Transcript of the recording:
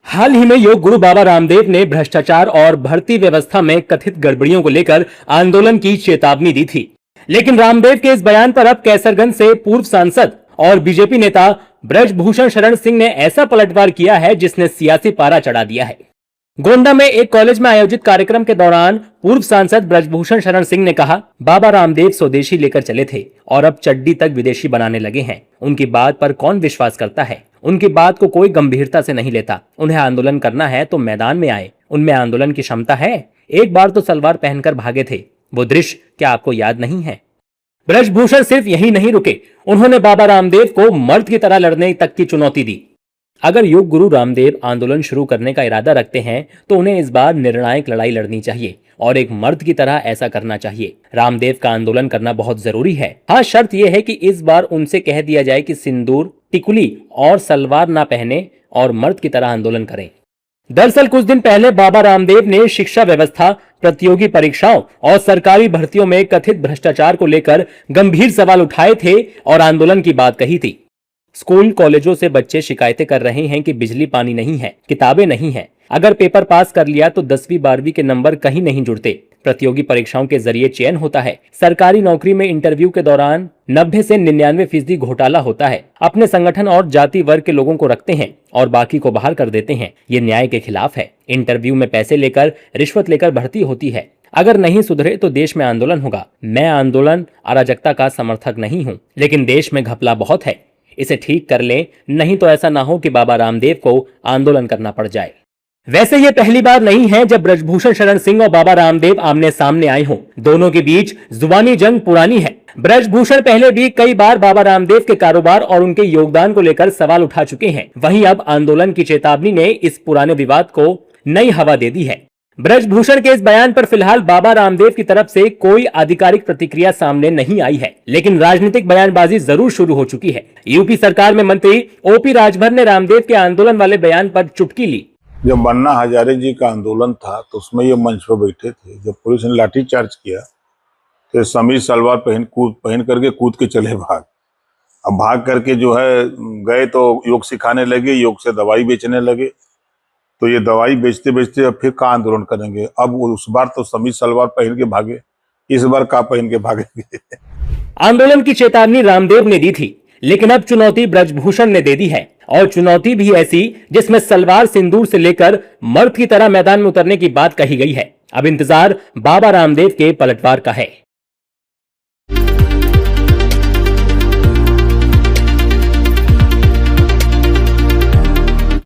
हाल ही में योग गुरु बाबा रामदेव ने भ्रष्टाचार और भर्ती व्यवस्था में कथित गड़बड़ियों को लेकर आंदोलन की चेतावनी दी थी। लेकिन रामदेव के इस बयान पर अब कैसरगंज से पूर्व सांसद और बीजेपी नेता ब्रजभूषण शरण सिंह ने ऐसा पलटवार किया है जिसने सियासी पारा चढ़ा दिया है। गोंडा में एक कॉलेज में आयोजित कार्यक्रम के दौरान पूर्व सांसद ब्रजभूषण शरण सिंह ने कहा, बाबा रामदेव स्वदेशी लेकर चले थे और अब चड्डी तक विदेशी बनाने लगे हैं। उनकी बात पर कौन विश्वास करता है? उनकी बात को कोई गंभीरता से नहीं लेता। उन्हें आंदोलन करना है तो मैदान में आए, उनमें आंदोलन की क्षमता है। एक बार तो सलवार पहनकर भागे थे, वो दृश्य क्या आपको याद नहीं है? ब्रजभूषण सिर्फ यही नहीं रुके, उन्होंने बाबा रामदेव को मर्द की तरह लड़ने तक की चुनौती दी। अगर योग गुरु रामदेव आंदोलन शुरू करने का इरादा रखते हैं तो उन्हें इस बार निर्णायक लड़ाई लड़नी चाहिए और एक मर्द की तरह ऐसा करना चाहिए। रामदेव का आंदोलन करना बहुत जरूरी है। हाँ, शर्त यह है कि इस बार उनसे कह दिया जाए कि सिंदूर, टिकुली और सलवार ना पहने और मर्द की तरह आंदोलन करें। दरअसल कुछ दिन पहले बाबा रामदेव ने शिक्षा व्यवस्था, प्रतियोगी परीक्षाओं और सरकारी भर्तियों में कथित भ्रष्टाचार को लेकर गंभीर सवाल उठाए थे और आंदोलन की बात कही थी। स्कूल कॉलेजों से बच्चे शिकायतें कर रहे हैं कि बिजली पानी नहीं है, किताबें नहीं है, अगर पेपर पास कर लिया तो 10वीं 12वीं के नंबर कहीं नहीं जुड़ते। प्रतियोगी परीक्षाओं के जरिए चयन होता है। सरकारी नौकरी में इंटरव्यू के दौरान 90 से 99% घोटाला होता है। अपने संगठन और जाति वर्ग के लोगों को रखते हैं और बाकी को बाहर कर देते हैं। ये न्याय के खिलाफ है। इंटरव्यू में पैसे लेकर, रिश्वत लेकर भर्ती होती है। अगर नहीं सुधरे तो देश में आंदोलन होगा। मैं आंदोलन, अराजकता का समर्थक नहीं हूँ, लेकिन देश में घपला बहुत है। इसे ठीक कर लें, नहीं तो ऐसा ना हो कि बाबा रामदेव को आंदोलन करना पड़ जाए। वैसे ये पहली बार नहीं है जब ब्रजभूषण शरण सिंह और बाबा रामदेव आमने सामने आए हों। दोनों के बीच जुबानी जंग पुरानी है। ब्रजभूषण पहले भी कई बार बाबा रामदेव के कारोबार और उनके योगदान को लेकर सवाल उठा चुके हैं। वहीं अब आंदोलन की चेतावनी ने इस पुराने विवाद को नई हवा दे दी है। ब्रजभूषण के इस बयान पर फिलहाल बाबा रामदेव की तरफ से कोई आधिकारिक प्रतिक्रिया सामने नहीं आई है, लेकिन राजनीतिक बयानबाजी जरूर शुरू हो चुकी है। यूपी सरकार में मंत्री ओपी राजभर ने रामदेव के आंदोलन वाले बयान पर चुटकी ली। जब अन्ना हजारे जी का आंदोलन था तो उसमें ये मंच पर बैठे थे। जब पुलिस ने लाठीचार्ज किया तो समीज सलवार पहन करके कूद के चले भाग। अब भाग करके जो है गए तो योग सिखाने लगे, योग से दवाई बेचने लगे। तो ये दवाई बेचते बेचते अब फिर कहाँ आंदोलन करेंगे? अब उस बार तो समीज सलवार पहन के भागे, इस बार कहाँ पहन के भागेंगे? आंदोलन की चेतावनी रामदेव ने दी थी, लेकिन अब चुनौती ब्रजभूषण ने दे दी है, और चुनौती भी ऐसी जिसमें सलवार सिंदूर से लेकर मर्द की तरह मैदान में उतरने की बात कही गई है। अब इंतजार बाबा रामदेव के पलटवार का है।